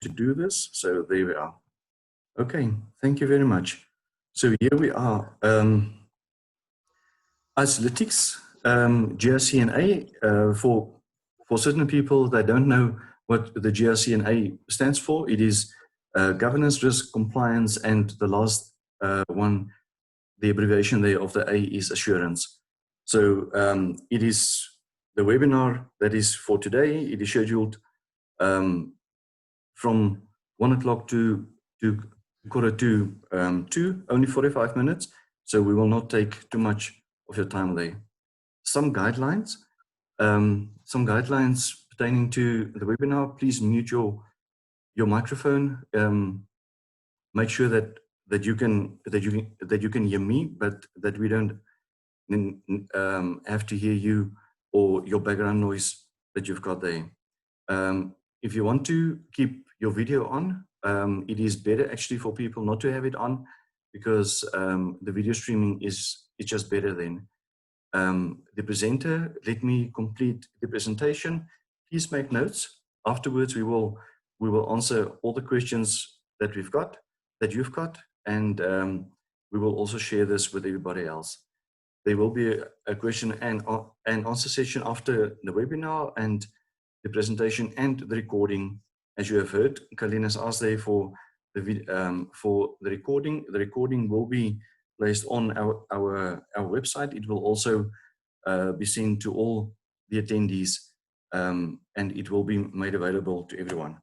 to do this. So there we are. Okay, thank you very much. So here we are. Isolytics, Grc-A, for certain people that don't know what the Grc-A stands for, it is governance, risk, compliance, and the last one, the abbreviation there of the A is assurance. So it is the webinar that is for today. It is scheduled from 1 o'clock to quarter to 2, only 45 minutes. So we will not take too much of your time there. Some guidelines pertaining to the webinar. Please mute your microphone. Make sure that you can hear me, but that we don't have to hear you or your background noise that you've got there. If you want to keep your video on, it is better actually for people not to have it on, because the video streaming is just better then. The presenter, let me complete the presentation. Please make notes. Afterwards, we will answer all the questions that you've got, and we will also share this with everybody else. There will be a question and answer session after the webinar and the presentation and the recording. As you have heard, Colleen has asked there for the recording. The recording will be placed on our website. It will also be sent to all the attendees, and it will be made available to everyone.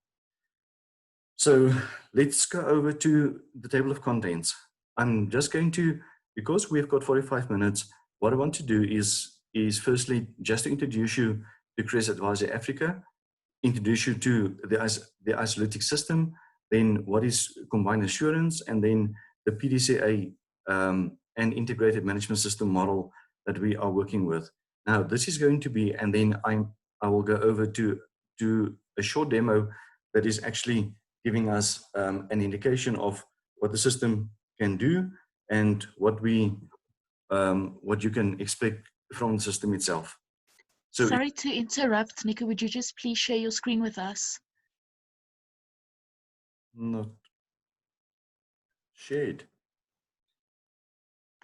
So let's go over to the table of contents. I'm just going to, because we've got 45 minutes, what I want to do is firstly just to introduce you to Grc Advisory Africa, introduce you to the isolytic system, then what is combined assurance, and then the PDCA and integrated management system model that we are working with. Now this is going to be, and then I will go over to a short demo that is actually giving us an indication of what the system can do and what you can expect from the system itself. So sorry to interrupt, Nico, would you just please share your screen with us? Not shared.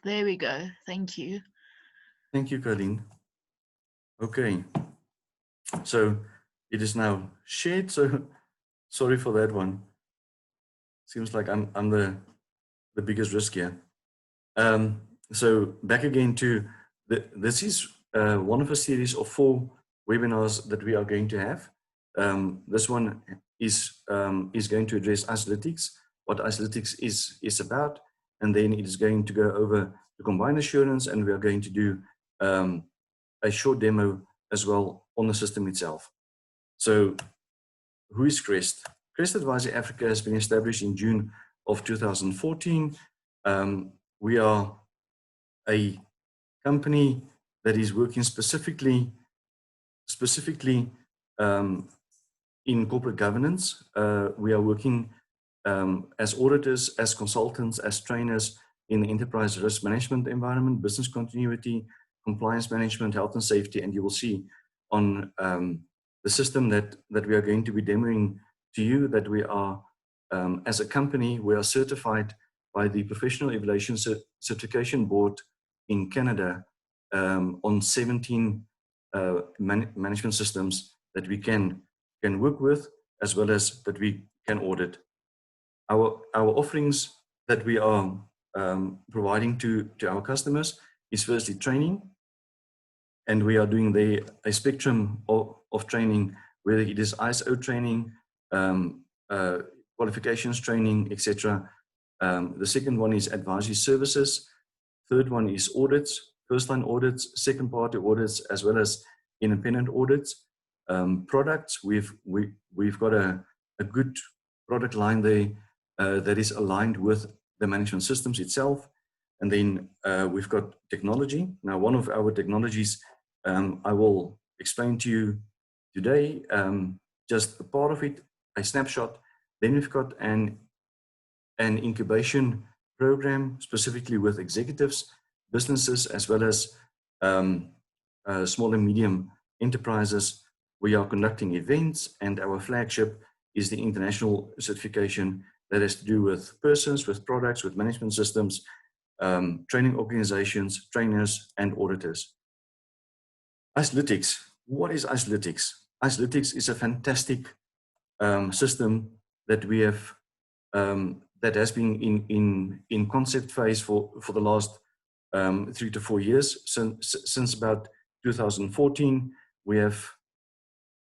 There we go. Thank you. Thank you, Colleen. Okay. So it is now shared. So sorry for that one. Seems like I'm the biggest risk here. So back again to this is one of a series of 4 webinars that we are going to have. This one is going to address isolytics, what isolytics is about, and then it is going to go over the combined assurance, and we are going to do a short demo as well on the system itself. So who is Grc? Grc Advisory Africa has been established in June of 2014. We are a company that is working specifically in corporate governance. We are working as auditors, as consultants, as trainers in the enterprise risk management environment, business continuity, compliance management, health and safety, and you will see on the system that we are going to be demoing to you that we are, as a company, we are certified by the Professional Evaluation Certification Board in Canada on 17 management systems that we can work with, as well as that we can audit. Our offerings that we are providing to our customers is firstly training, and we are doing a spectrum of training, whether it is ISO training, qualifications training, etc. The second one is advisory services. Third one is audits, first-line audits, second-party audits, as well as independent audits. Products, we've got a good product line there that is aligned with the management systems itself. And then we've got technology. Now, one of our technologies I will explain to you today, just a part of it, a snapshot. Then we've got an incubation program specifically with executives, businesses, as well as small and medium enterprises. We are conducting events, and our flagship is the international certification that has to do with persons, with products, with management systems, training organizations, trainers, and auditors. Icelytics. What is Icelytics? Icelytics is a fantastic system that we have that has been in concept phase for the last 3 to 4 years. Since about 2014, we have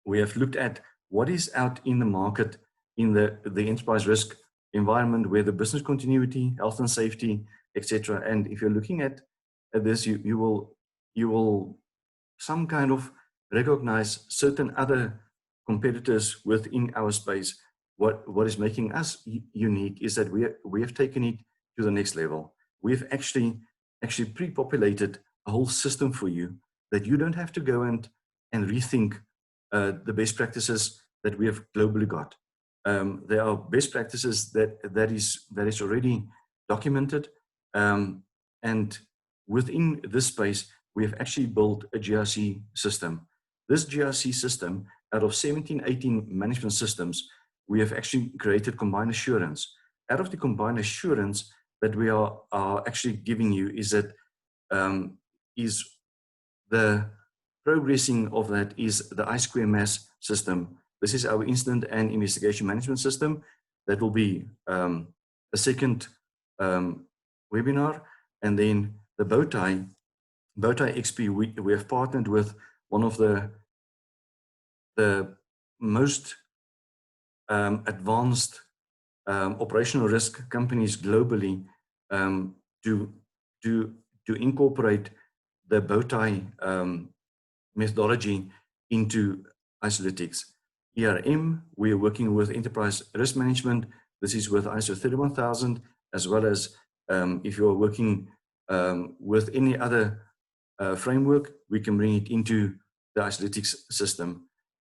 looked at what is out in the market in the enterprise risk environment, where the business continuity, health and safety, etc. And if you're looking at this, you will some kind of recognize certain other competitors within our space. What is making us unique is that we have taken it to the next level. We've actually pre-populated a whole system for you that you don't have to go and rethink the best practices that we have globally got. There are best practices that is already documented, and within this space, we have actually built a GRC system. This GRC system, out of 17, 18 management systems, we have actually created combined assurance. Out of the combined assurance that we are actually giving you is that is the progressing of that is the I2MAS system. This is our incident and investigation management system. That will be a second webinar. And then the Bowtie XP, we have partnered with one of the most advanced operational risk companies globally to incorporate the Bowtie methodology into Icelytics. ERM, we are working with enterprise risk management. This is with ISO 31000, as well as if you're working with any other framework, we can bring it into the Icelytics system.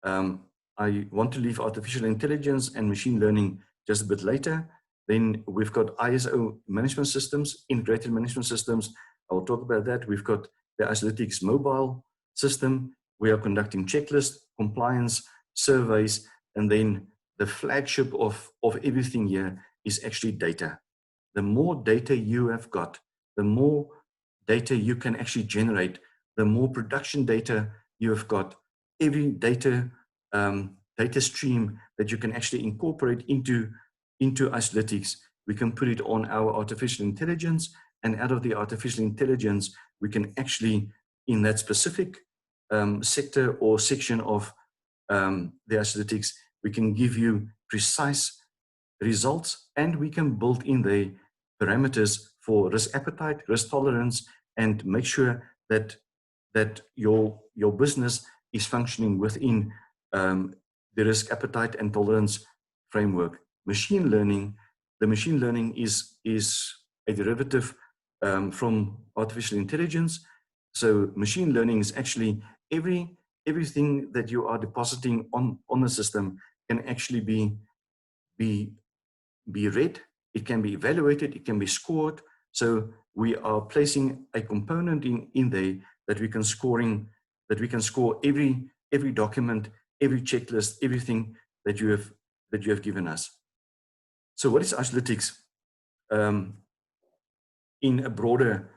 I want to leave artificial intelligence and machine learning just a bit later. Then we've got ISO management systems, integrated management systems. I will talk about that. We've got the Icelytics mobile system. We are conducting checklists, compliance, surveys, and then the flagship of everything here is actually data. The more data you have got, the more data you can actually generate, the more production data you have got. Every data stream that you can actually incorporate into Icelytics, we can put it on our artificial intelligence, and out of the artificial intelligence, we can actually, in that specific sector or section of the Icelytics, we can give you precise results, and we can build in the parameters for risk appetite, risk tolerance, and make sure that your business is functioning within the risk appetite and tolerance framework. Machine learning, the machine learning is a derivative from artificial intelligence. So machine learning is actually everything that you are depositing on the system can actually be read, it can be evaluated, it can be scored. So we are placing a component in there that we can score every document, every checklist, everything that you have given us. So what is Icelytics in a broader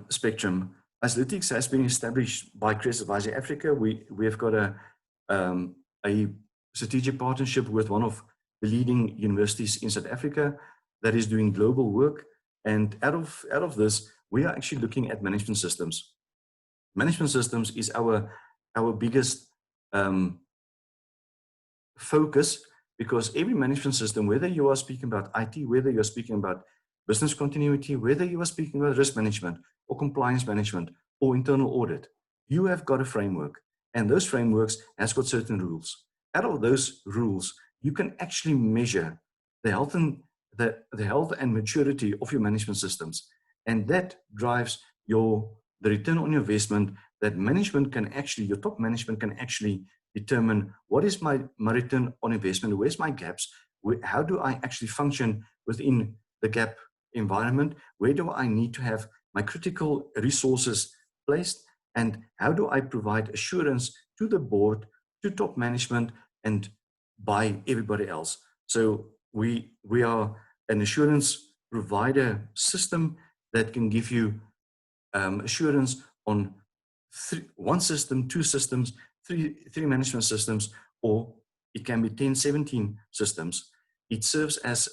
spectrum? Icelytics has been established by Grc Advisory Africa. We have got a strategic partnership with one of the leading universities in South Africa that is doing global work. And out of this, we are actually looking at management systems. Management systems is our biggest focus, because every management system, whether you are speaking about IT, whether you're speaking about business continuity, whether you are speaking about risk management or compliance management or internal audit, you have got a framework, and those frameworks has got certain rules. Out of those rules, you can actually measure the health and maturity of your management systems, and that drives the return on investment that management can actually, your top management can actually determine what is my return on investment, where's my gaps, how do I actually function within the gap environment, where do I need to have my critical resources placed, and how do I provide assurance to the board, to top management, and by everybody else. So we are an assurance provider system that can give you assurance on one system, two systems, three management systems, or it can be 10, 17 systems. It serves as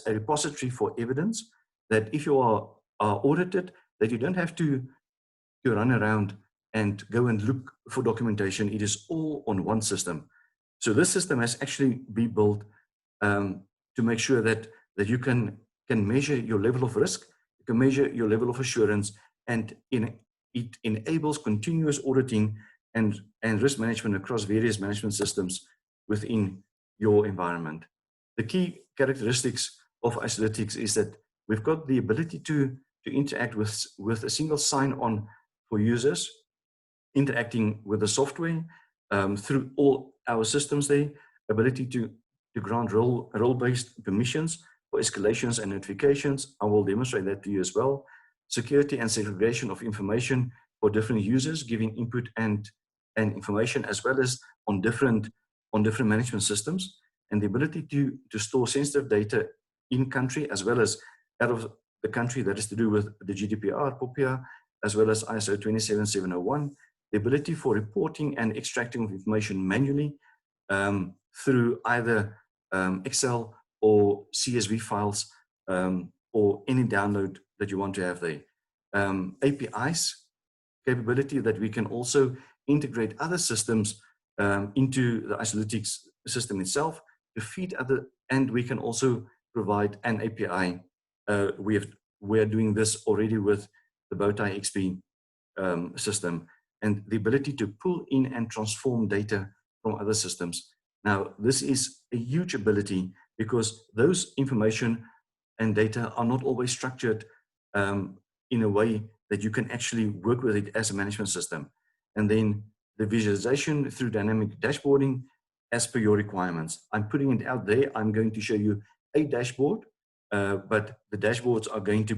a repository for evidence that if you are audited, that you don't have to run around and go and look for documentation. It is all on one system. So this system has actually been built to make sure that you can measure your level of risk, you can measure your level of assurance, and it enables continuous auditing and risk management across various management systems within your environment. The key characteristics of Isolytics is that we've got the ability to interact with a single sign-on for users, interacting with the software through all our systems there, ability to grant role-based permissions for escalations and notifications. I will demonstrate that to you as well. Security and segregation of information for different users, giving input and information, as well as on different management systems, and the ability to store sensitive data in country as well as out of the country. That is to do with the GDPR, POPIA, as well as ISO 27701, the ability for reporting and extracting of information manually through either Excel or CSV files or any download that you want to have there. APIs capability that we can also integrate other systems into the Isolytics system itself to feed other, and we can also provide an API. We are doing this already with the Bowtie XP system, and the ability to pull in and transform data from other systems. Now, this is a huge ability because those information and data are not always structured in a way that you can actually work with it as a management system. And then the visualization through dynamic dashboarding as per your requirements. I'm putting it out there. I'm going to show you a dashboard, but the dashboards are going to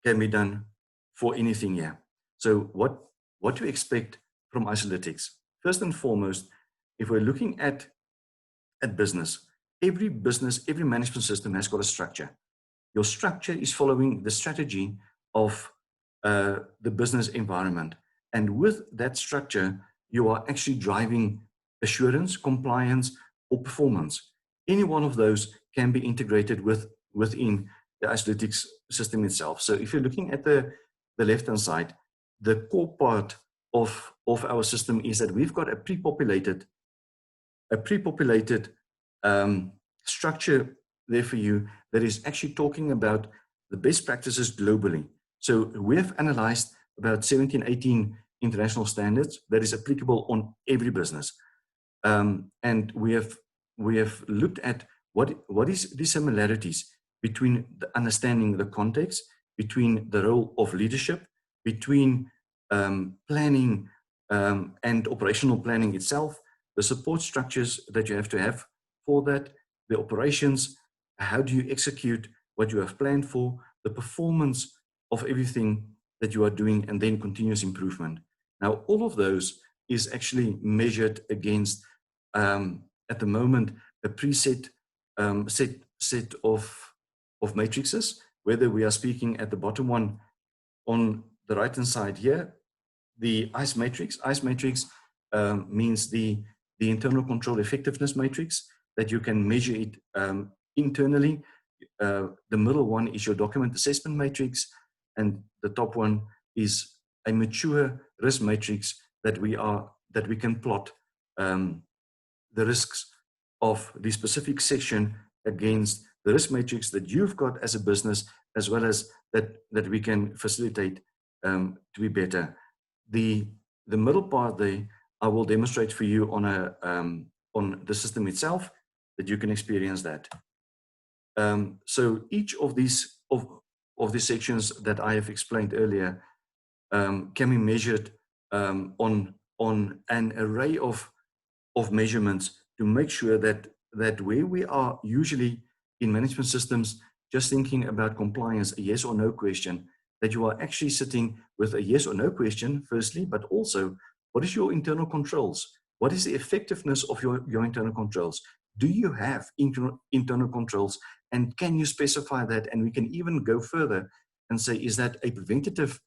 can be done for anything here. So what to expect from Isolytics? First and foremost, if we're looking at business, every management system has got a structure. Your structure is following the strategy of the business environment. And with that structure, you are actually driving assurance, compliance, or performance. Any one of those can be integrated within the Isolytics system itself. So if you're looking at the left-hand side, the core part of our system is that we've got a pre-populated structure there for you that is actually talking about the best practices globally. So we have analyzed about 17, 18 international standards that is applicable on every business. And we have looked at what is the similarities between the understanding the context, between the role of leadership, between planning and operational planning itself, the support structures that you have to have for that, the operations, how do you execute what you have planned for, the performance of everything that you are doing, and then continuous improvement. Now, all of those is actually measured against, at the moment, a preset set of matrices, whether we are speaking at the bottom one on the right-hand side here, the ICE matrix. ICE matrix means the internal control effectiveness matrix, that you can measure it internally. The middle one is your document assessment matrix, and the top one is a mature risk matrix that we can plot the risks of the specific section against the risk matrix that you've got as a business, as well as that we can facilitate to be better. The middle part there, I will demonstrate for you on the system itself, that you can experience that. So each of these sections that I have explained earlier can be measured on an array of measurements to make sure that where we are usually in management systems just thinking about compliance, a yes or no question, that you are actually sitting with a yes or no question firstly, but also what is your internal controls? What is the effectiveness of your internal controls? Do you have internal controls, and can you specify that? And we can even go further and say, is that a preventative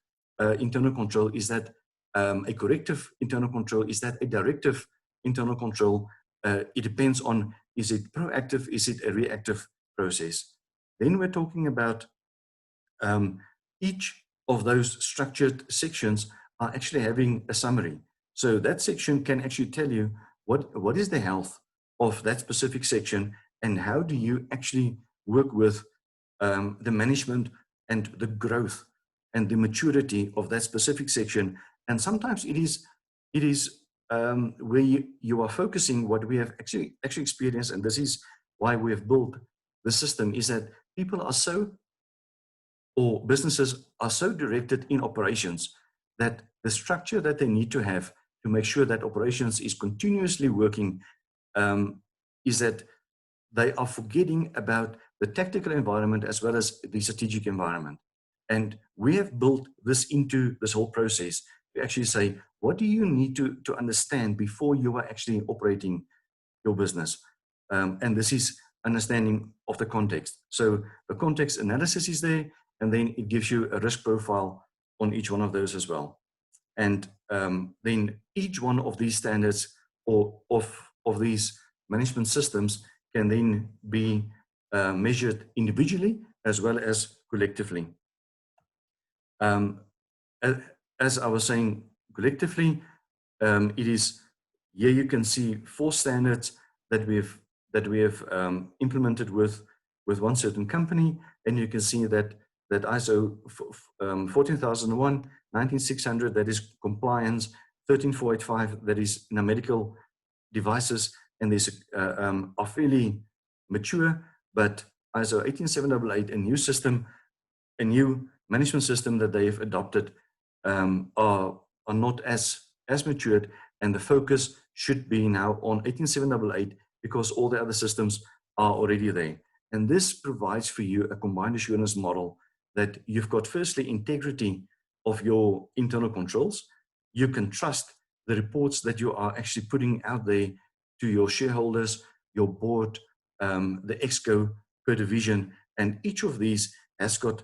internal control? Is that a corrective internal control? Is that a directive internal control? It depends on, is it proactive? Is it a reactive process? Then we're talking about each of those structured sections are actually having a summary. So that section can actually tell you what is the health of that specific section, and how do you actually work with the management and the growth and the maturity of that specific section. And sometimes it is where you are focusing. What we have actually experienced, and this is why we have built the system, is that people are so, or businesses are so directed in operations, that the structure that they need to have to make sure that operations is continuously working is that they are forgetting about the tactical environment as well as the strategic environment. And we have built this into this whole process to actually say, what do you need to understand before you are actually operating your business? And this is understanding of the context. So the context analysis is there, and then it gives you a risk profile on each one of those as well. And then each one of these standards or of these management systems can then be measured individually as well as collectively. As I was saying, collectively, it is, here you can see 4 standards that we have implemented with one certain company, and you can see that ISO 14001, 19600, that is compliance, 13485, that is in medical devices, and these are fairly mature. But ISO 18788, a new system, a new management system that they have adopted, are not as matured, and the focus should be now on 18788, because all the other systems are already there. And this provides for you a combined assurance model that you've got, firstly, integrity of your internal controls. You can trust the reports that you are actually putting out there to your shareholders, your board, the exco per division, and each of these has got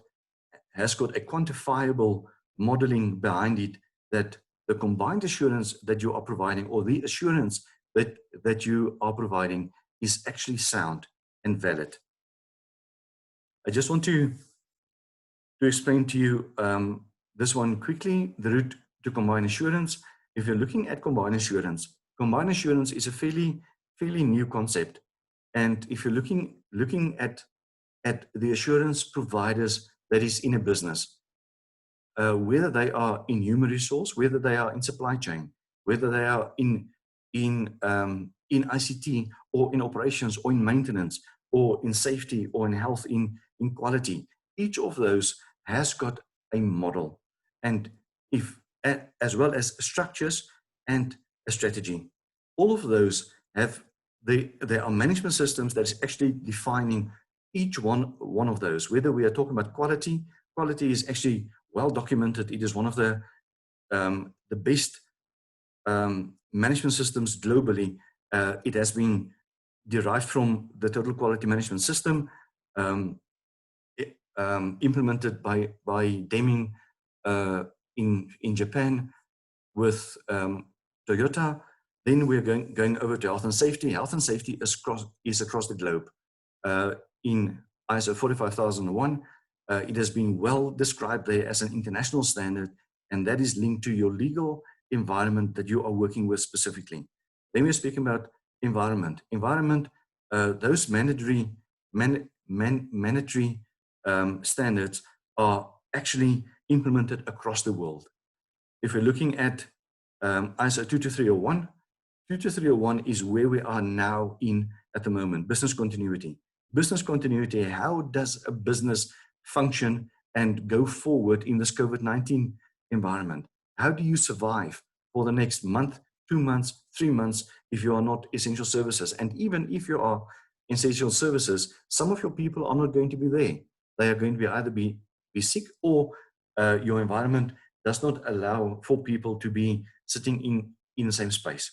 a quantifiable modeling behind it, that the combined assurance that you are providing, or the assurance that you are providing, is actually sound and valid. I just want to explain to you this one quickly, the route to combined assurance. If you're looking at combined assurance is a fairly new concept. And if you're looking at the assurance providers that is in a business, whether they are in human resource, whether they are in supply chain, whether they are in ICT, or in operations, or in maintenance, or in safety, or in health, in quality, each of those has got a model, and as well as structures and a strategy. All of those have, there are management systems that is actually defining each one of those. Whether we are talking about quality is actually well documented. It is one of the best management systems globally. It has been derived from the total quality management system, implemented by Deming in Japan with Toyota. Then we're going over to health and safety. Health and safety is across the globe. In ISO 45001, it has been well described there as an international standard, and that is linked to your legal environment that you are working with specifically. Then we're speaking about environment. Those mandatory standards are actually implemented across the world. If we're looking at ISO 22301, 22301 is where we are now in at the moment. Business continuity. Business continuity, how does a business function and go forward in this COVID-19 environment? How do you survive for the next month, 2 months, 3 months, if you are not essential services? And even if you are essential services, some of your people are not going to be there. They are going to either be sick, or your environment does not allow for people to be sitting in the same space.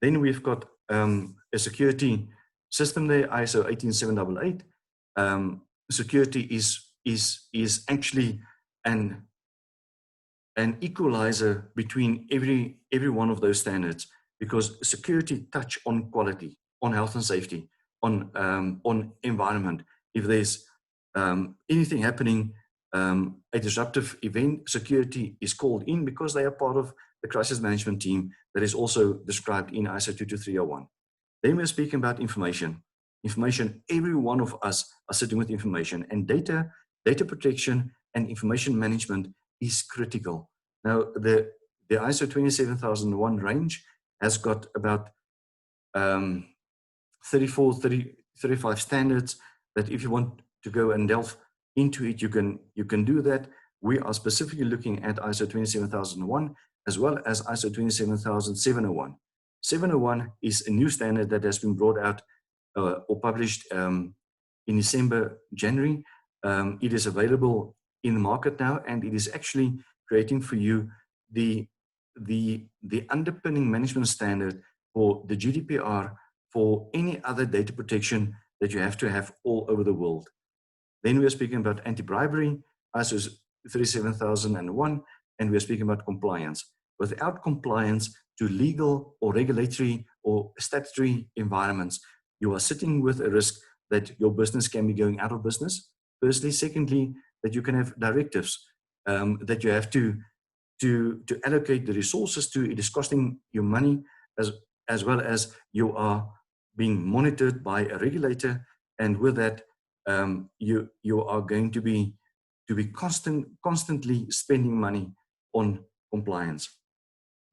Then we've got a security system there, ISO 18788. Security is actually an equalizer between every one of those standards, because security touch on quality, on health and safety, on environment. If there's anything happening, a disruptive event, security is called in because they are part of the crisis management team that is also described in ISO 22301. Then we're speaking about information. Information, every one of us are sitting with information, and data protection and information management is critical. Now, the ISO 27001 range has got about 35 standards that if you want to go and delve into it, you can do that. We are specifically looking at ISO 27001 as well as ISO 27701. 701 is a new standard that has been brought out or published in December, January. It is available in the market now, and it is actually creating for you the underpinning management standard for the GDPR for any other data protection that you have to have all over the world. Then we are speaking about anti-bribery, ISO 37001, and we are speaking about compliance. Without compliance to legal or regulatory or statutory environments, you are sitting with a risk that your business can be going out of business. Firstly. Secondly, that you can have directives that you have to allocate the resources to. It is costing you money, as well as you are being monitored by a regulator, and with that you are going to be constantly spending money on compliance.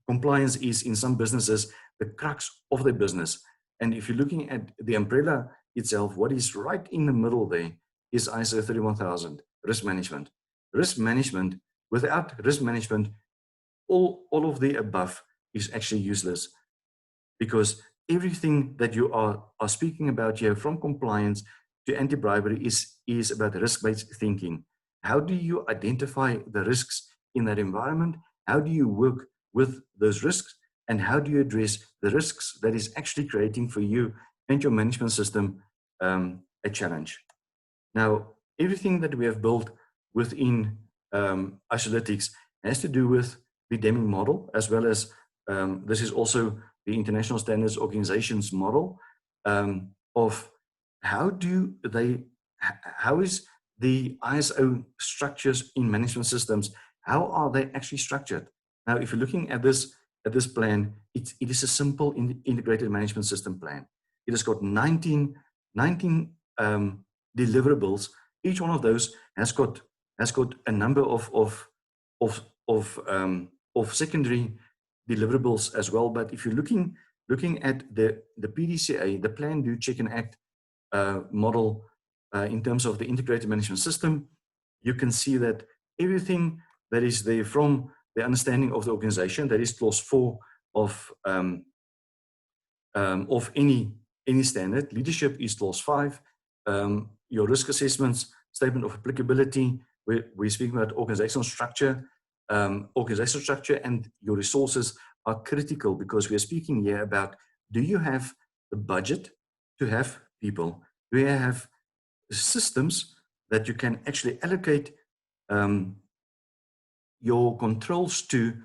Compliance is, in some businesses, the crux of the business. And if you're looking at the umbrella itself, what is right in the middle there is ISO 31000, risk management. Risk management, without risk management, all of the above is actually useless, because everything that you are speaking about here, from compliance to anti-bribery, is about risk-based thinking. How do you identify the risks in that environment? How do you work with those risks? And how do you address the risks that is actually creating for you and your management system a challenge? Now, everything that we have built within Isolytics has to do with the Deming model, as well as this is also the International Standards Organization's model of how is the ISO structures in management systems, how are they actually structured? Now, if you're looking at this plan, it is a simple integrated management system plan. It has got 19 deliverables. Each one of those has got a number of secondary deliverables as well. But if you're looking at the PDCA, the Plan, Do, Check and Act model in terms of the integrated management system, you can see that everything that is there, from the understanding of the organization, that is clause 4 of any standard. Leadership is clause 5. Your risk assessments, statement of applicability, we're speaking about organizational structure. Organizational structure and your resources are critical, because we are speaking here about, do you have the budget to have people? Do you have systems that you can actually allocate your controls to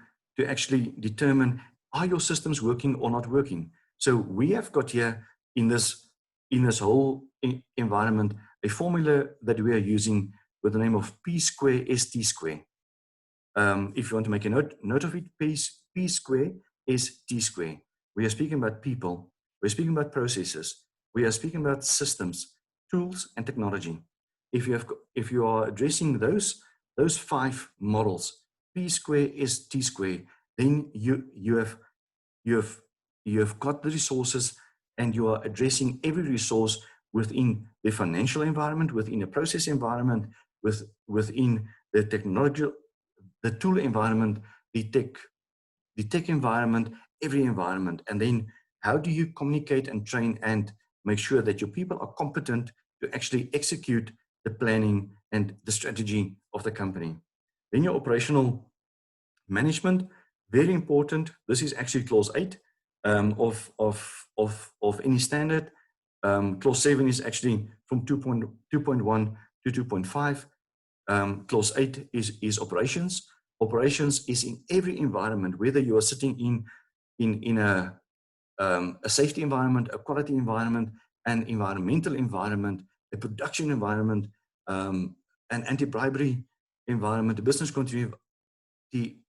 actually determine, are your systems working or not working? So we have got here in this whole environment a formula that we are using with the name of P square ST square. If you want to make a note of it, P square is T square. We are speaking about people, we're speaking about processes, we are speaking about systems, tools, and technology. If you are addressing those 5 models, P square is T square, then you have got the resources, and you are addressing every resource within the financial environment, within a process environment, within the technology, the tool environment, the tech environment, every environment. And then how do you communicate and train and make sure that your people are competent to actually execute the planning and the strategy of the company? Then your operational management, very important. This is actually clause 8. of any standard. Clause 7 is actually from 2.1 to 2.5. Clause 8 is operations. Operations is in every environment, whether you are sitting in a safety environment, a quality environment, an environmental environment, a production environment, an anti-bribery environment, a business continuity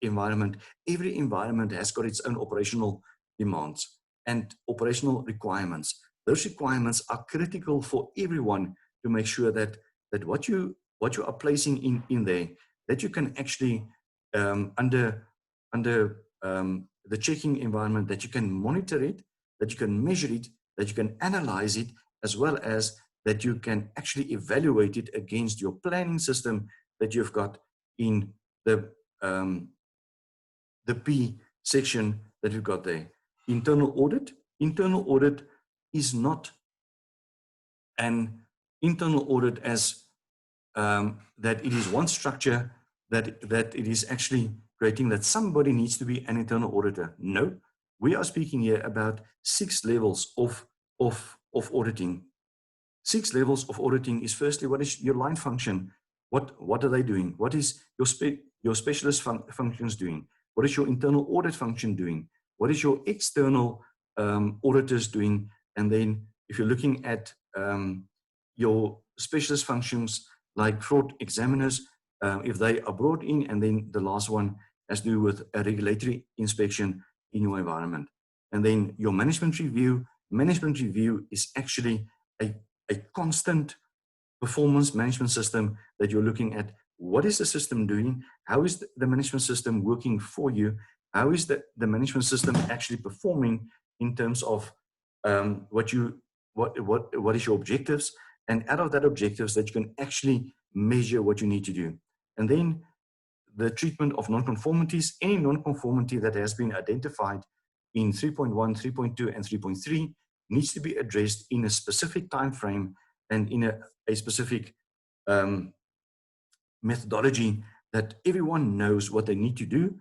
environment. Every environment has got its own operational demands and operational requirements. Those requirements are critical for everyone to make sure that what you are placing in there, that you can actually under the checking environment, that you can monitor it, that you can measure it, that you can analyze it, as well as that you can actually evaluate it against your planning system that you've got in the P section that you've got there. Internal audit. Internal audit is not an internal audit as that it is one structure that it is actually creating that somebody needs to be an internal auditor. No, we are speaking here about 6 levels of auditing. 6 levels of auditing is firstly, what is your line function? What are they doing? What is your specialist functions doing? What is your internal audit function doing? What is your external auditors doing? And then if you're looking at your specialist functions like fraud examiners, if they are brought in, and then the last one has to do with a regulatory inspection in your environment. And then your management review. Management review is actually a constant performance management system that you're looking at. What is the system doing? How is the management system working for you? How is the management system actually performing in terms of what is your objectives? And out of that objectives that you can actually measure what you need to do. And then the treatment of non-conformities. Any non-conformity that has been identified in 3.1, 3.2, and 3.3 needs to be addressed in a specific time frame and in a specific methodology that everyone knows what they need to do,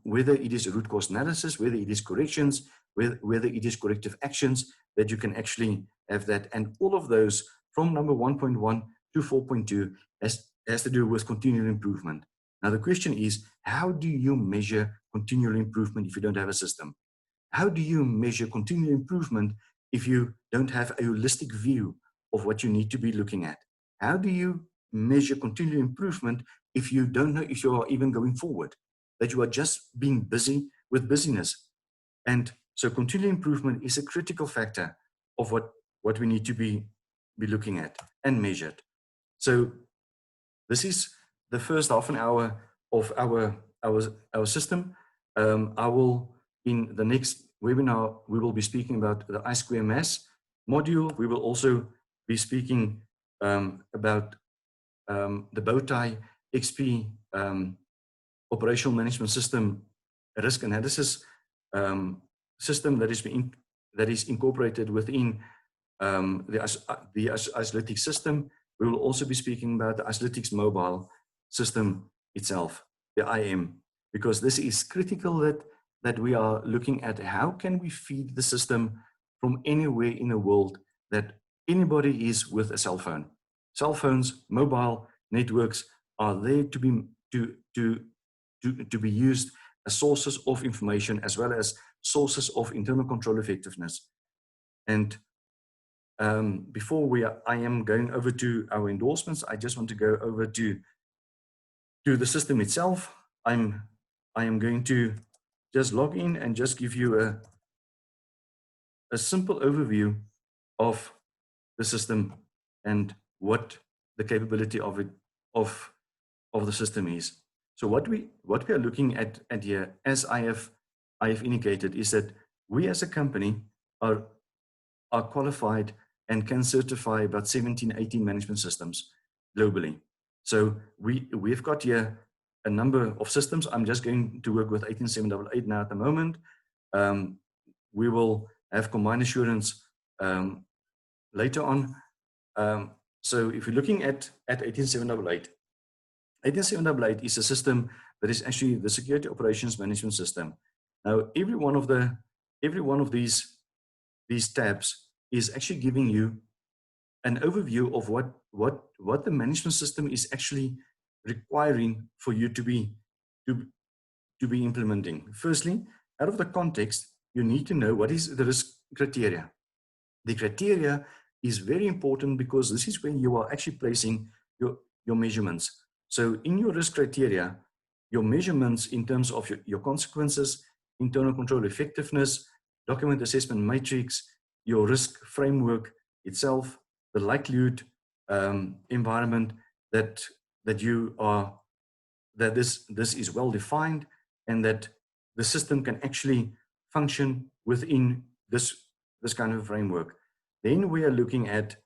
whether it is a root cause analysis, whether it is corrections, whether it is corrective actions, that you can actually have that. And all of those from number 1.1 to 4.2 has to do with continual improvement. Now the question is, how do you measure continual improvement if you don't have a system? How do you measure continual improvement if you don't have a holistic view of what you need to be looking at? How do you measure continual improvement if you don't know if you are even going forward, that you are just being busy with busyness? And so continual improvement is a critical factor of what we need to be looking at and measured. So this is the first half an hour of our system. I will, in the next webinar, we will be speaking about the I2MS module. We will also be speaking about the Bowtie XP operational management system risk analysis system that is incorporated within the Isolytics system. We will also be speaking about the Isolytics mobile system itself, the IM, because this is critical that we are looking at how can we feed the system from anywhere in the world that anybody is with a cell phone. Cell phones, mobile networks are there to be used as sources of information as well as sources of internal control effectiveness. And before I am going over to our endorsements, I just want to go over to the system itself. I am going to just log in and just give you a simple overview of the system and what the capability of the system is. So what we are looking at here, as I have indicated, is that we as a company are qualified and can certify about 17, 18 management systems globally. So we've got here a number of systems. I'm just going to work with 18788 now at the moment. We will have combined assurance later on. So if you're looking at 18788, 18788 is a system that is actually the security operations management system. Now, every one of the every one of these tabs is actually giving you an overview of what the management system is actually requiring for you to be implementing. Firstly, out of the context, you need to know what is the risk criteria. The criteria is very important because this is where you are actually placing your measurements. So in your risk criteria, your measurements in terms of your consequences, internal control effectiveness, document assessment matrix, your risk framework itself, the likelihood environment that this is well defined, and that the system can actually function within this kind of framework. Then we are looking at,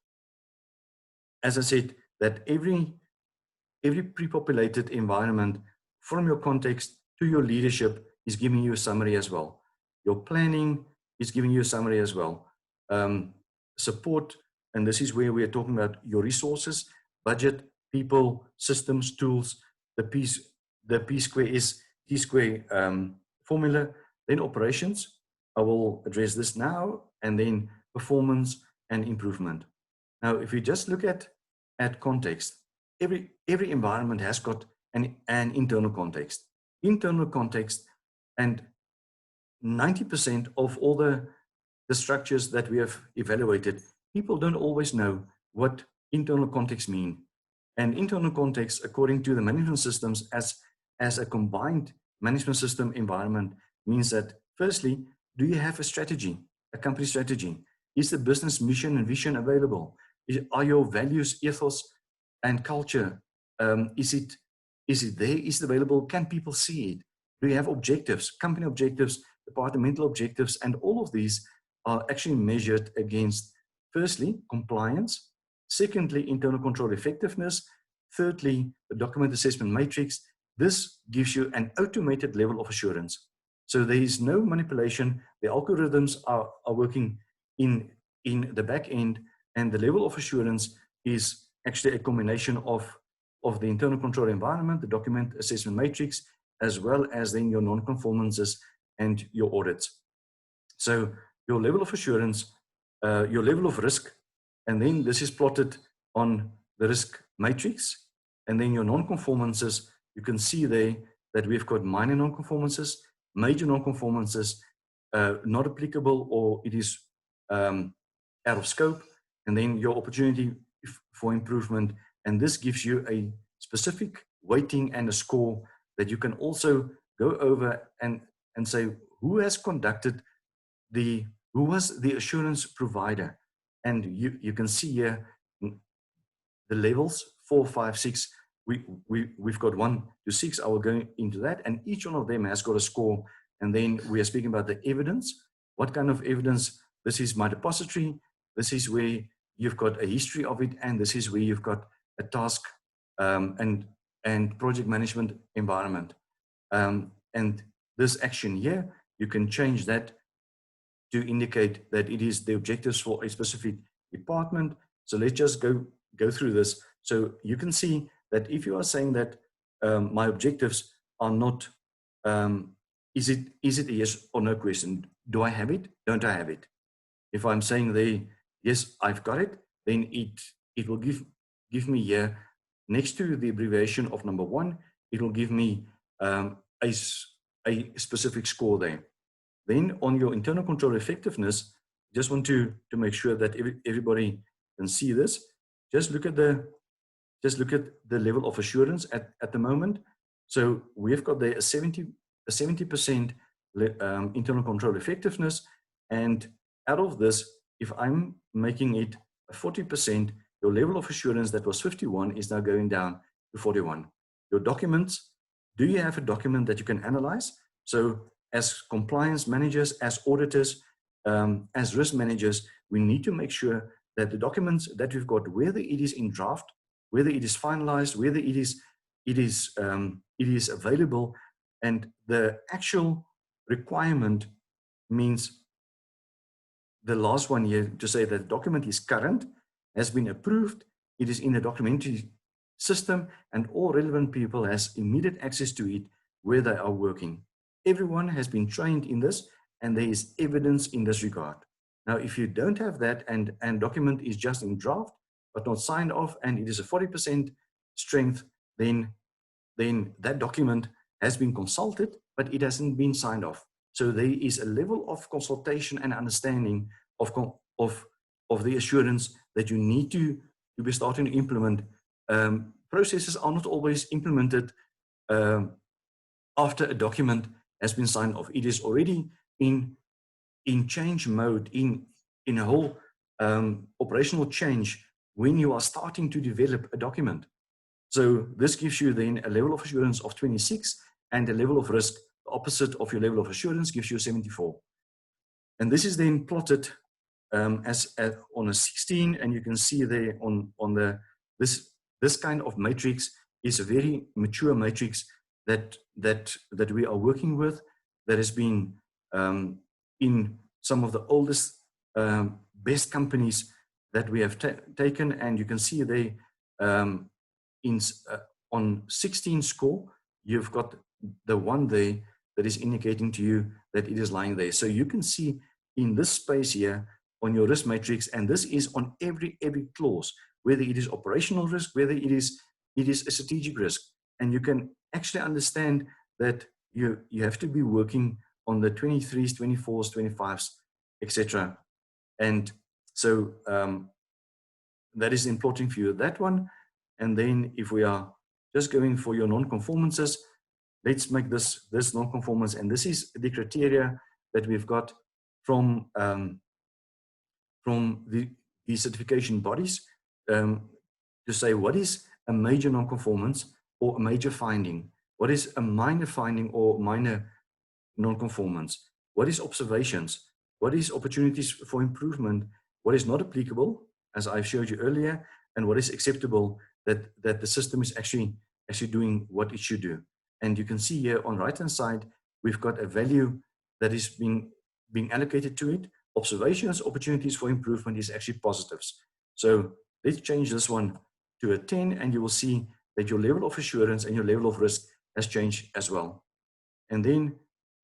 as I said, that every pre-populated environment, from your context to your leadership, is giving you a summary as well. Your planning is giving you a summary as well. Support, and this is where we are talking about your resources, budget, people, systems, tools, the P square is T square formula. Then operations, I will address this now, and then performance and improvement. Now, if we just look at context, every environment has got an internal context. Internal context, and 90% of all the structures that we have evaluated, people don't always know what internal context mean. And internal context, according to the management systems, as a combined management system environment, means that firstly, do you have a strategy, a company strategy? Is the business mission and vision available? Are your values, ethos, and culture, is it there? Is it available? Can people see it? Do you have objectives, company objectives, departmental objectives? And all of these are actually measured against, firstly, compliance, secondly, internal control effectiveness, thirdly, the document assessment matrix. This gives you an automated level of assurance. So there is no manipulation. The algorithms are working in the back end, and the level of assurance is actually a combination of the internal control environment, the document assessment matrix, as well as then your non-conformances and your audits. So your level of assurance, your level of risk, and then this is plotted on the risk matrix, and then your non-conformances, you can see there that we've got minor non-conformances, major non-conformances, not applicable, or it is out of scope, and then your opportunity for improvement. And this gives you a specific weighting and a score that you can also go over and say, who has conducted who was the assurance provider? And you can see here the levels 4, 5, 6. We've got 1 to 6. I will go into that, and each one of them has got a score. And then we are speaking about the evidence. What kind of evidence? This is my depository. This is where you've got a history of it, and this is where you've got a task and project management environment. And this action here, you can change that to indicate that it is the objectives for a specific department. So let's just go through this. So you can see that if you are saying that my objectives are not, is it a yes or no question? Do I have it? Don't I have it? If I'm saying there, yes, I've got it, then it will give me here, next to the abbreviation of number 1, it will give me a specific score there. Then on your internal control effectiveness, just want to make sure that everybody can see this. Just look at the level of assurance at the moment. So we've got there a 70% internal control effectiveness, and out of this, if I'm making it a 40%, your level of assurance that was 51 is now going down to 41. Your documents, do you have a document that you can analyze? So as compliance managers, as auditors, as risk managers, we need to make sure that the documents that we've got, whether it is in draft, whether it is finalized, whether it is available, and the actual requirement means the last one here to say that the document is current, has been approved, it is in the documentary system, and all relevant people has immediate access to it where they are working. Everyone has been trained in this, and there is evidence in this regard. Now, if you don't have that and document is just in draft, but not signed off, and it is a 40% strength, then that document has been consulted, but it hasn't been signed off. So there is a level of consultation and understanding of the assurance that you need to be starting to implement. Processes are not always implemented after a document has been signed off. It is already in change mode, in a whole operational change when you are starting to develop a document. So this gives you then a level of assurance of 26 and a level of risk, the opposite of your level of assurance, gives you 74. And this is then plotted as on a 16, and you can see there on the this kind of matrix is a very mature matrix that we are working with, that has been in some of the oldest best companies that we have taken, and you can see there on 16 score you've got the one there that is indicating to you that it is lying there. So you can see in this space here on your risk matrix, and this is on every clause, whether it is operational risk, whether it is a strategic risk, and you can actually understand that you have to be working on the 23s, 24s, 25s, etc. And so that is important for you, that one. And then if we are just going for your non-conformances, let's make this non-conformance, and this is the criteria that we've got from the certification bodies to say what is a major non-conformance or a major finding, what is a minor finding or minor non-conformance, what is observations, what is opportunities for improvement, what is not applicable, as I've showed you earlier, and what is acceptable, that the system is actually doing what it should do. And you can see here on the right-hand side, we've got a value that is being allocated to it. Observations, opportunities for improvement is actually positives. So let's change this one to a 10, and you will see that your level of assurance and your level of risk has changed as well. And then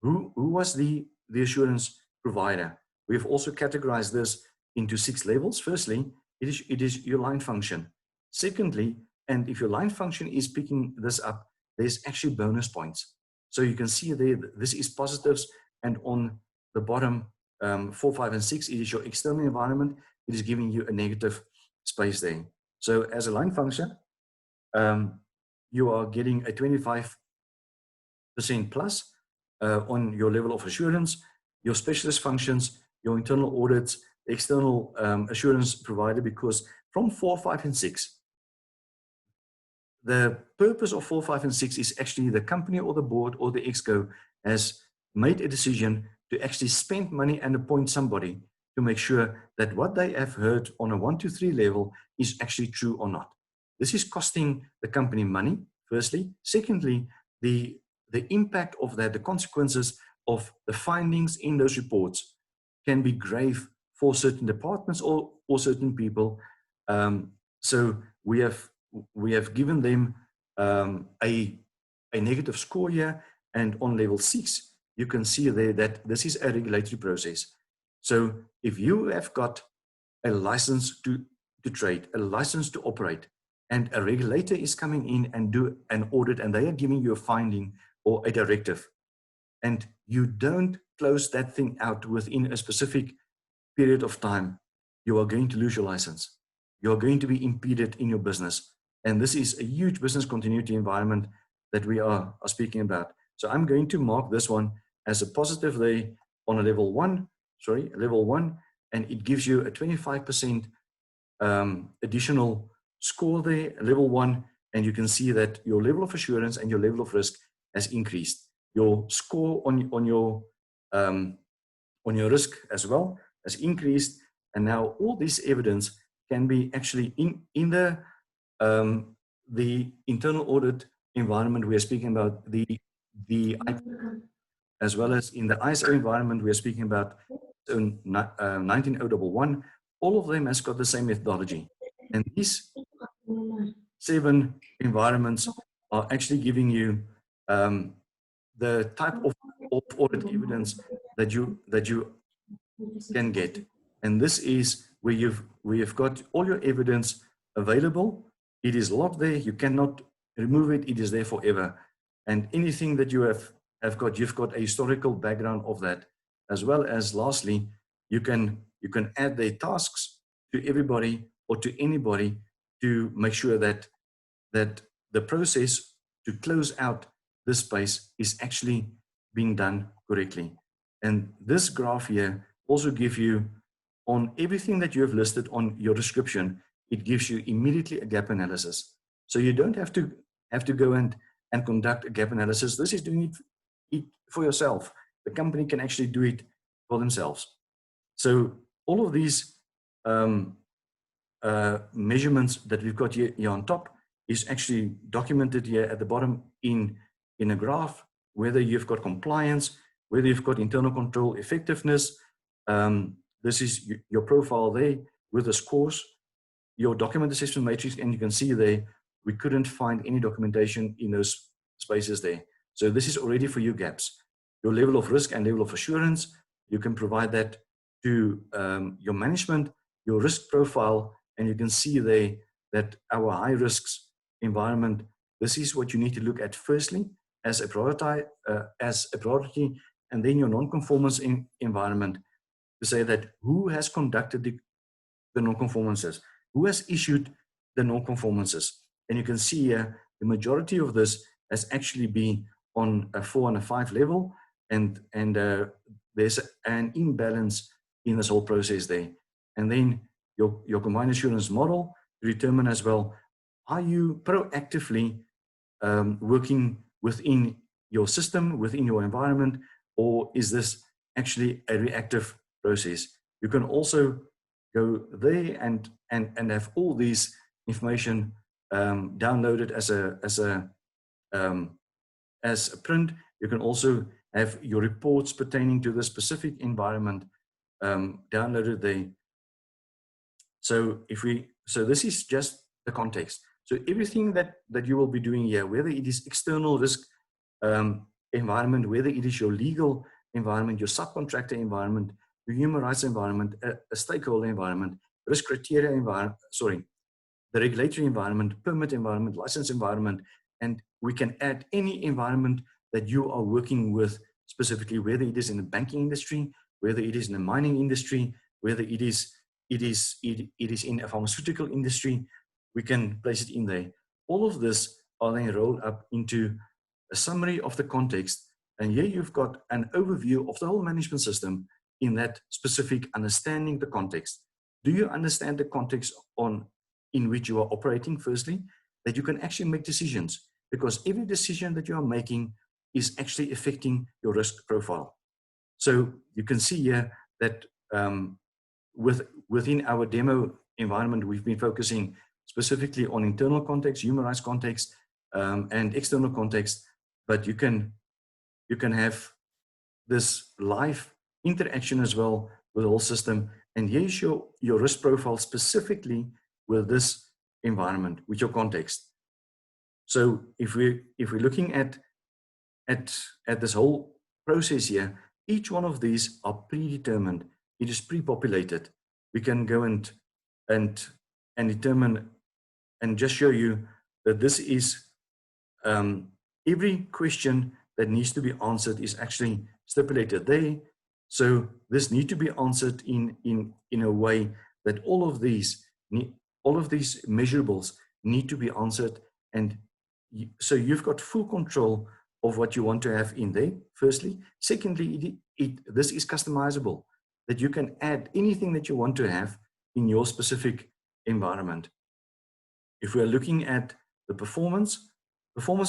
who was the assurance provider? We've also categorized this into 6 levels. Firstly, it is your line function. Secondly, and if your line function is picking this up, there's actually bonus points. So you can see there, this is positives, and on the bottom 4, 5, and 6, it is your external environment. It is giving you a negative space there. So as a line function, you are getting a 25% plus on your level of assurance. Your specialist functions, your internal audits, external assurance provider, because from 4, 5, and 6, the purpose of 4, 5, and 6 is actually the company or the board or the exco has made a decision to actually spend money and appoint somebody to make sure that what they have heard on a 1 to 3 level is actually true or not. This is costing the company money, firstly. Secondly, the impact of that, the consequences of the findings in those reports can be grave for certain departments or certain people. So we have given them a negative score here, and on level 6, you can see there that this is a regulatory process. So if you have got a license to trade, a license to operate, and a regulator is coming in and do an audit, and they are giving you a finding or a directive, and you don't close that thing out within a specific period of time, you are going to lose your license. You are going to be impeded in your business. And this is a huge business continuity environment that we are speaking about. So I'm going to mark this one as a positive there on a level 1, and it gives you a 25% additional score there, level 1, and you can see that your level of assurance and your level of risk has increased. Your score on your risk as well has increased, and now all this evidence can be actually in the internal audit environment we are speaking about, the as well as in the ISO environment we are speaking about, 19011. All of them has got the same methodology, and these 7 environments are actually giving you the type of audit evidence that you can get. And this is where you've got all your evidence available. It is locked there. You cannot remove it. It is there forever. And anything that you have got, you've got a historical background of that, as well as lastly, you can add their tasks to everybody or to anybody to make sure that the process to close out this space is actually being done correctly. And this graph here also gives you, on everything that you have listed on your description, it gives you immediately a gap analysis. So you don't have to go and conduct a gap analysis. This is doing it for yourself. The company can actually do it for themselves. So all of these measurements that we've got here on top is actually documented here at the bottom in a graph, whether you've got compliance, whether you've got internal control effectiveness. This is your profile there with the scores, your document assessment matrix, and you can see there, we couldn't find any documentation in those spaces there. So this is already for you gaps. Your level of risk and level of assurance, you can provide that to your management, your risk profile, and you can see there that our high risks environment, this is what you need to look at firstly as a priority, and then your non-conformance environment, to say that who has conducted the non-conformances, who has issued the non-conformances. And you can see here, the majority of this has actually been on a 4 and a 5 level, and there's an imbalance in this whole process there. And then your combined assurance model to determine as well, are you proactively working within your system, within your environment, or is this actually a reactive process? You can also go there and have all these information downloaded as a print. You can also have your reports pertaining to the specific environment downloaded there. So this is just the context. So everything that you will be doing here, whether it is external risk environment, whether it is your legal environment, your subcontractor environment, your human rights environment, a stakeholder environment, risk criteria environment, the regulatory environment, permit environment, license environment, and we can add any environment that you are working with specifically, whether it is in the banking industry, whether it is in the mining industry, whether it is in a pharmaceutical industry, we can place it in there. All of this are then rolled up into a summary of the context. And here you've got an overview of the whole management system in that specific understanding the context. Do you understand the context in which you are operating, firstly, that you can actually make decisions? Because every decision that you are making is actually affecting your risk profile. So you can see here that within our demo environment, we've been focusing specifically on internal context, human rights context, and external context, but you can have this live interaction as well with the whole system. And here's your risk profile specifically with this environment, with your context. So if we're looking at this whole process here, each one of these are predetermined. It is pre-populated. We can go and determine and just show you that this is every question that needs to be answered is actually stipulated there. So this needs to be answered in a way that all of these measurables need to be answered, and so you've got full control of what you want to have in there, firstly. Secondly, this is customizable, that you can add anything that you want to have in your specific environment. If we're looking at the performance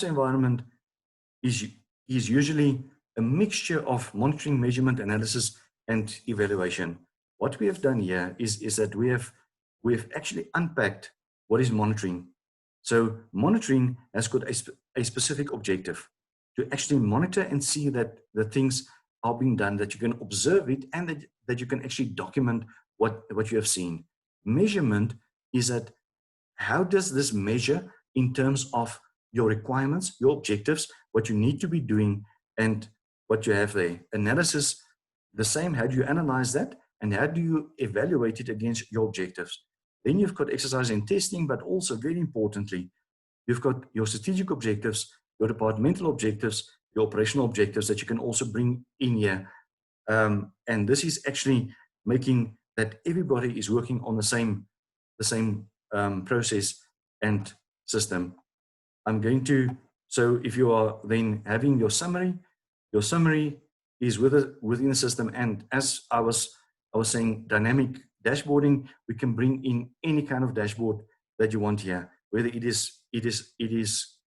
environment is usually a mixture of monitoring, measurement, analysis, and evaluation. What we have done here is that we have actually unpacked what is monitoring. So monitoring has got a specific objective to actually monitor and see that the things are being done, that you can observe it, and that you can actually document what you have seen. Measurement is that how does this measure in terms of your requirements, your objectives, what you need to be doing, and what you have there. Analysis the same, how do you analyze that? And how do you evaluate it against your objectives? Then you've got exercise and testing, but also very importantly, you've got your strategic objectives, your departmental objectives, your operational objectives that you can also bring in here. And this is actually making that everybody is working on the same process and system. I'm going to, so if you are then having your summary is within the system. And as I was saying, dynamic dashboarding, we can bring in any kind of dashboard that you want here, whether it is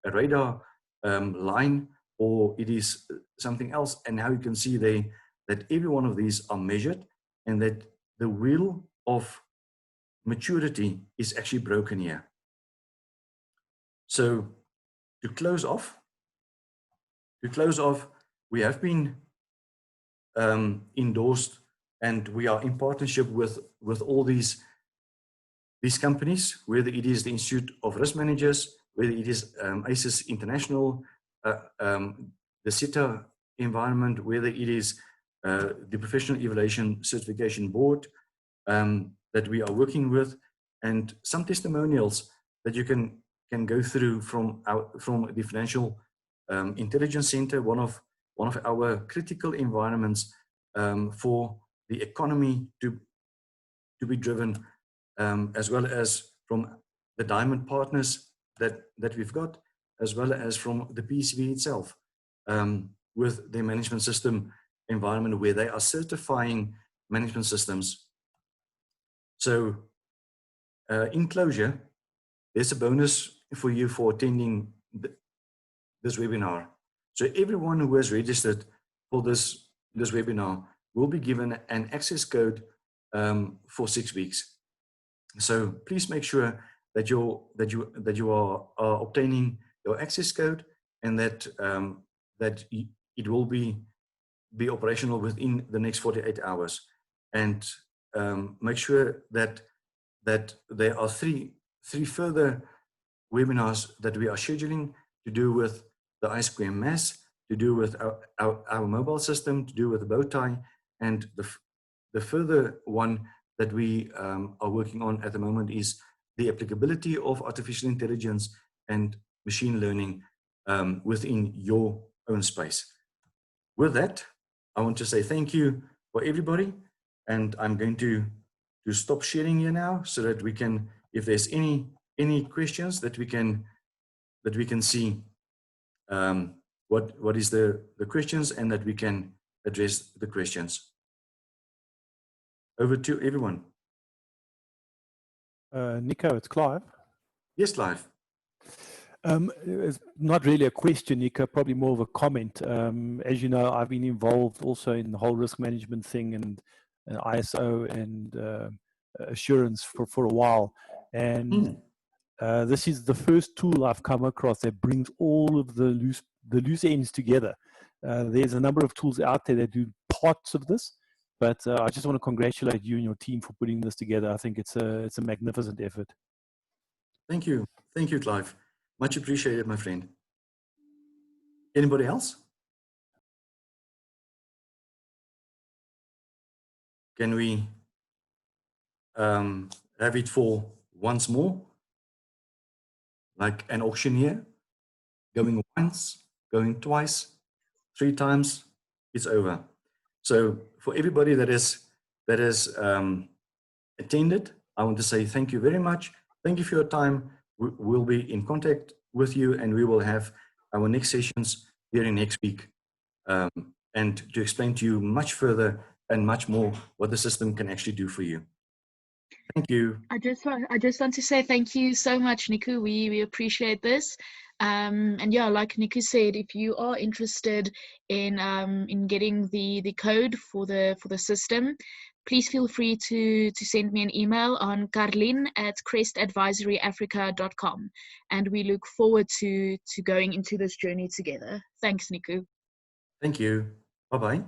a radar line or it is something else. And now you can see there that every one of these are measured and that the wheel of maturity is actually broken here. So to close off, we have been endorsed and we are in partnership with all these companies, whether it is the Institute of Risk Managers, whether it is ACES International, the CITA environment, whether it is the Professional Evaluation Certification Board that we are working with, and some testimonials that you can go through from the Financial Intelligence Center, one of our critical environments for the economy to be driven, as well as from the Diamond partners that we've got, as well as from the PCB itself, with the management system environment where they are certifying management systems. So in closure, there's a bonus for you for attending this webinar. So everyone who has registered for this webinar will be given an access code for 6 weeks. So please make sure that you are obtaining your access code, and that it will be operational within the next 48 hours. And make sure that there are three further webinars that we are scheduling to do with the I2MS, to do with our mobile system, to do with the bow tie, and the further one that we are working on at the moment is the applicability of artificial intelligence and machine learning within your own space. With that, I want to say thank you for everybody, and I'm going to stop sharing here now so that we can, if there's any questions, that we can see what is the questions, and that we can address the questions. Over to everyone. Nico, it's Clive. Yes, Clive. It's not really a question, Nico, probably more of a comment. As you know, I've been involved also in the whole risk management thing and ISO and assurance for a while. And this is the first tool I've come across that brings all of the loose ends together. There's a number of tools out there that do parts of this, but I just want to congratulate you and your team for putting this together. I think it's a magnificent effort. Thank you, Clive. Much appreciated, my friend. Anybody else? Can we have it for once more? Like an auctioneer, going once, going twice, 3 times, it's over. So for everybody that has attended, I want to say thank you very much. Thank you for your time. We'll be in contact with you, and we will have our next sessions during next week, and to explain to you much further and much more what the system can actually do for you. Thank you. I just want to say thank you so much, Niku. We appreciate this. And yeah, like Niku said, if you are interested in getting the code for the system, please feel free to send me an email on carlin@crestadvisoryafrica.com, and we look forward to going into this journey together. Thanks, Niku. Thank you. Bye-bye.